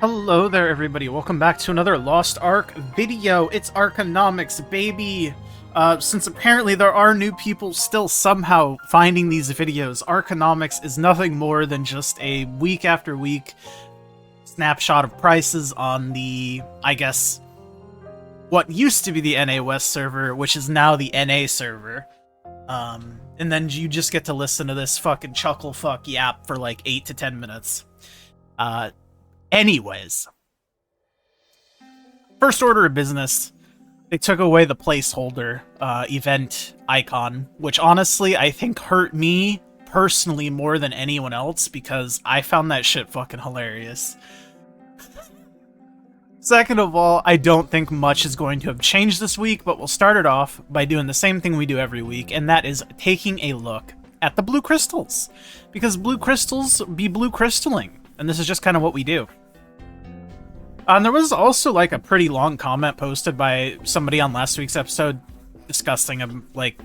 Hello there, everybody. Welcome back to another Lost Ark video. It's Arkonomics, baby. Since apparently there are new people still somehow finding these videos, Arkonomics is nothing more than just a week after week snapshot of prices on the, I guess, what used to be the NA West server, which is now the NA server. And then you just get to listen to this fucking chuckle fuck yap for like 8 to 10 minutes. Anyways, first order of business, they took away the placeholder event icon, which honestly I think hurt me personally more than anyone else because I found that shit fucking hilarious. Second of all, I don't think much is going to have changed this week, but we'll start it off by doing the same thing we do every week, and that is taking a look at the blue crystals. Because blue crystals be blue crystalling, and this is just kind of what we do. And there was also like a pretty long comment posted by somebody on last week's episode discussing like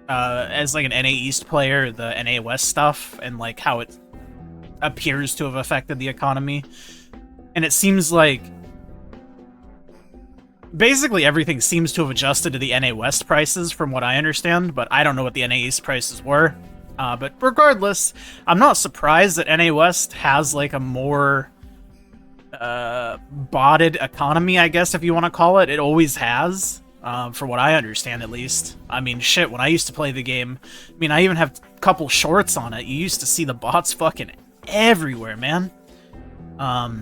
as like an NA East player, the NA West stuff and like how it appears to have affected the economy. And it seems like basically everything seems to have adjusted to the NA West prices from what I understand, but I don't know what the NA East prices were. But regardless, I'm not surprised that NA West has like a more botted economy, I guess, if you want to call it. It always has, for what I understand, at least. I mean, shit, when I used to play the game, I mean, I even have a couple shorts on it. You used to see the bots fucking everywhere, man. I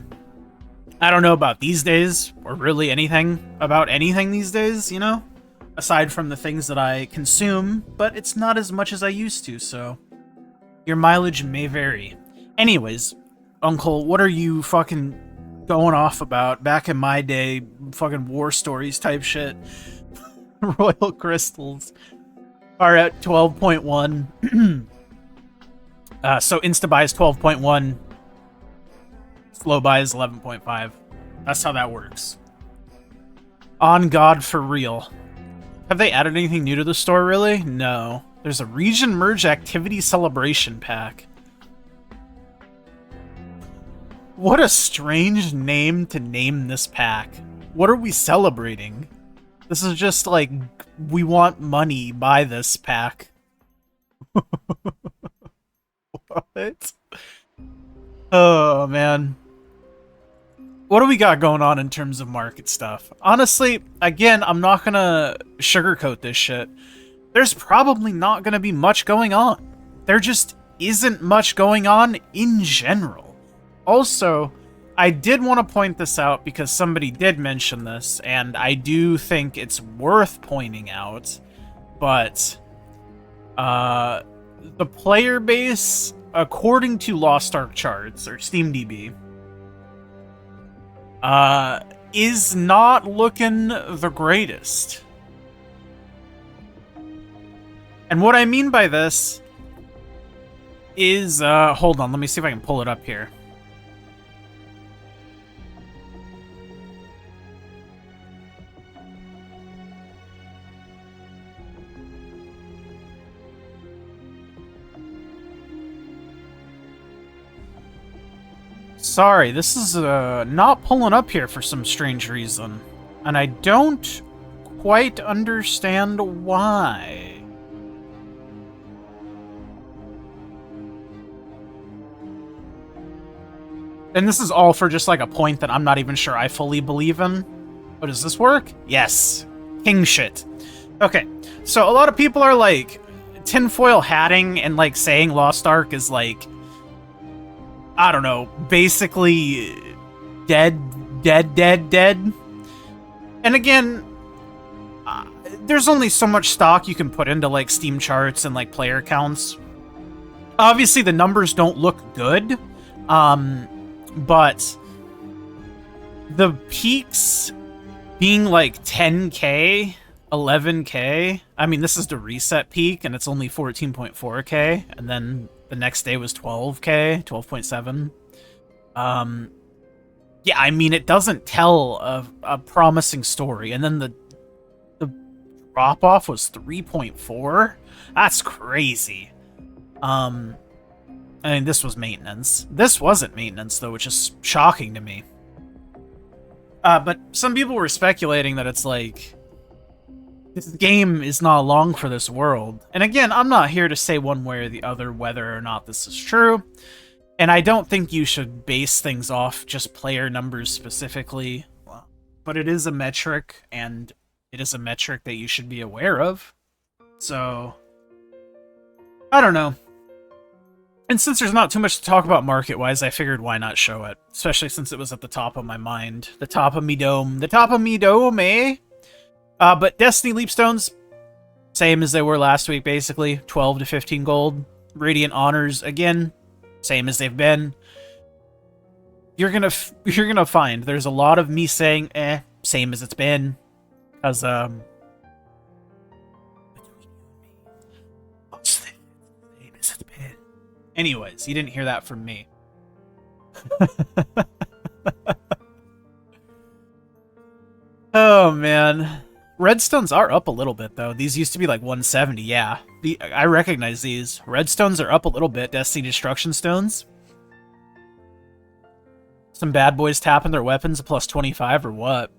don't know about these days, or really anything about anything these days, you know? Aside from the things that I consume, but it's not as much as I used to, so your mileage may vary. Anyways, Uncle, what are you fucking going off about? Back in my day, fucking war stories type shit. Royal crystals are at 12.1. So insta-buy is 12.1. Slow buy is 11.5. That's how that works. On God, for real. Have they added anything new to the store, really? No. There's a region merge activity celebration pack. What a strange name to name this pack. What are we celebrating? This is just like, we want money, buy this pack. What? Oh, man. What do we got going on in terms of market stuff? Honestly, again, I'm not gonna sugarcoat this shit. There's probably not gonna be much going on. There just isn't much going on in general. Also, I did want to point this out because somebody did mention this, and I do think it's worth pointing out, but the player base, according to Lost Ark charts, or SteamDB, is not looking the greatest. And what I mean by this is, hold on, let me see if I can pull it up here. Sorry, this is not pulling up here for some strange reason. And I don't quite understand why. And this is all for just like a point that I'm not even sure I fully believe in. Oh, does this work? Yes. King shit. Okay, so a lot of people are like tinfoil hatting and like saying Lost Ark is like, I don't know, basically dead. And again, there's only so much stock you can put into like Steam charts and like player counts. Obviously, the numbers don't look good, but the peaks being like 10k, 11k, I mean, this is the reset peak, and it's only 14.4k, and then the next day was 12k, 12.7. Yeah, I mean, it doesn't tell a promising story. And then the drop-off was 3.4? That's crazy. I mean, this was maintenance. This wasn't maintenance, though, which is shocking to me. But some people were speculating that it's like, this game is not long for this world. And again, I'm not here to say one way or the other whether or not this is true. And I don't think you should base things off just player numbers specifically. But it is a metric, and it is a metric that you should be aware of. So, I don't know. And since there's not too much to talk about market-wise, I figured why not show it. Especially since it was at the top of my mind. The top of me dome. The top of me dome, eh? But Destiny Leapstones, same as they were last week, basically. 12 to 15 gold. Radiant Honors, again, same as they've been. You're gonna find there's a lot of me saying, same as it's been. Because, anyways, you didn't hear that from me. Oh, man. Redstones are up a little bit, though. These used to be like 170, yeah. I recognize these. Redstones are up a little bit. Destiny Destruction Stones. Some bad boys tapping their weapons at plus 25 or what?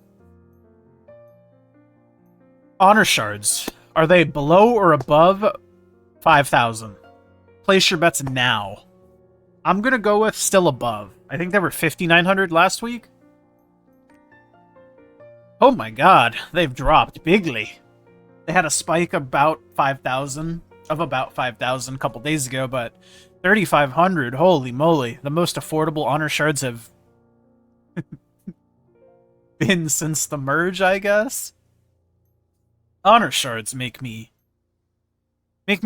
Honor Shards. Are they below or above 5,000? Place your bets now. I'm gonna go with still above. I think they were 5,900 last week. Oh my god, they've dropped bigly. They had a spike about 5,000, of about 5,000 a couple days ago, but 3,500, holy moly. The most affordable Honor Shards have been since the merge, I guess. Honor Shards make me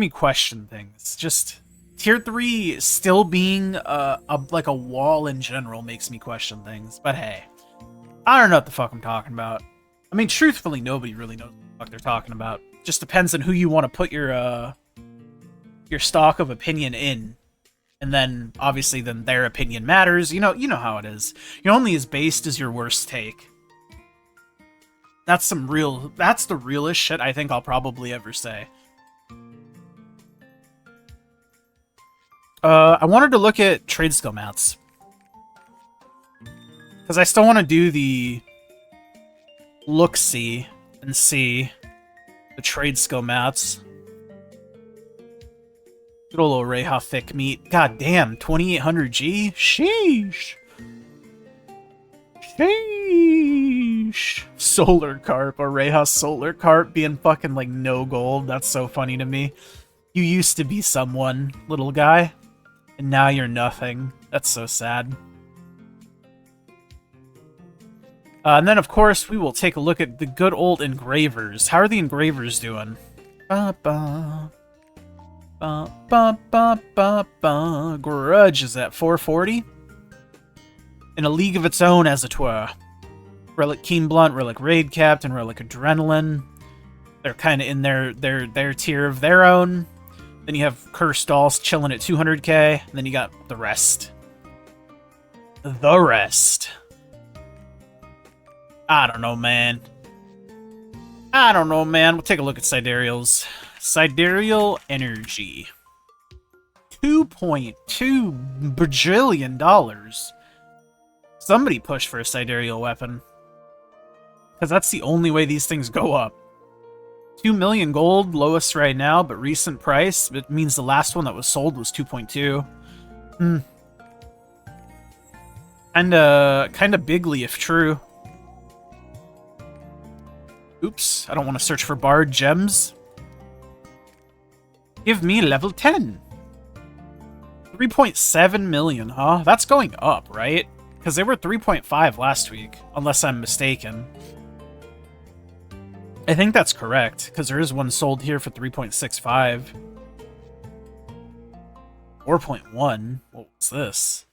question things. Just tier 3 still being like a wall in general makes me question things. But hey, I don't know what the fuck I'm talking about. I mean, truthfully, nobody really knows what the fuck they're talking about. Just depends on who you want to put your stock of opinion in. And then, obviously, then their opinion matters. You know how it is. You're only as based as your worst take. That's the realest shit I think I'll probably ever say. I wanted to look at trade skill mats. Because I still want to do the look-see and see the trade skill mats. Good old Reha thick meat. God damn, 2800 G? Sheesh. Sheesh. Solar Carp, Reha Solar Carp being fucking like no gold. That's so funny to me. You used to be someone, little guy, and now you're nothing. That's so sad. And then, of course, we will take a look at the good old engravers. How are the engravers doing? Ba-ba. Ba-ba-ba-ba-ba. Grudge is at 440. In a league of its own, as it were. Relic Keen Blunt, Relic Raid Captain, Relic Adrenaline. They're kind of in their tier of their own. Then you have Cursed Dolls chilling at 200k. And then you got the rest. The rest. I don't know, man. We'll take a look at Sidereals. Sidereal Energy. $2.2 bajillion. Somebody push for a Sidereal weapon. Because that's the only way these things go up. 2 million gold, lowest right now, but recent price. It means the last one that was sold was 2.2. Kinda bigly if true. Oops, I don't want to search for barred gems. Give me level 10. 3.7 million, huh? That's going up, right? Because they were 3.5 last week, unless I'm mistaken. I think that's correct, because there is one sold here for 3.65. 4.1? What was this?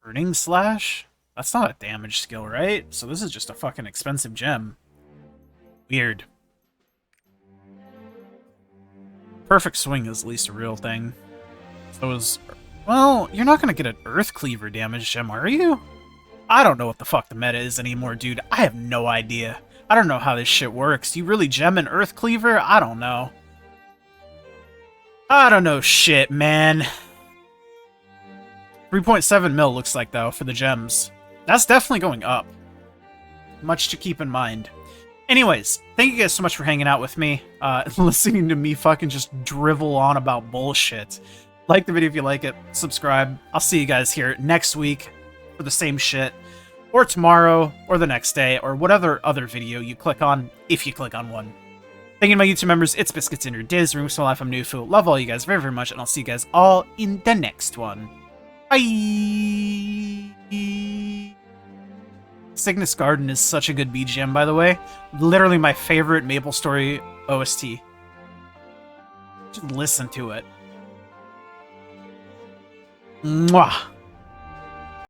Turning Slash? That's not a damage skill, right? So this is just a fucking expensive gem. Weird. Perfect Swing is at least a real thing. So is... Well, you're not gonna get an Earth Cleaver damage gem, are you? I don't know what the fuck the meta is anymore, dude. I have no idea. I don't know how this shit works. Do you really gem an Earth Cleaver? I don't know. I don't know shit, man. 3.7 mil looks like, though, for the gems. That's definitely going up. Much to keep in mind. Anyways, thank you guys so much for hanging out with me, listening to me fucking just drivel on about bullshit. Like the video if you like it, subscribe. I'll see you guys here next week for the same shit, or tomorrow, or the next day, or whatever other video you click on, if you click on one. Thank you to my YouTube members, it's Biscuits in your Diz, Room Small Life, I'm Nufu. Love all you guys very, very much, and I'll see you guys all in the next one. Bye! Cygnus Garden is such a good BGM, by the way. Literally my favorite MapleStory OST. Just listen to it. Mwah!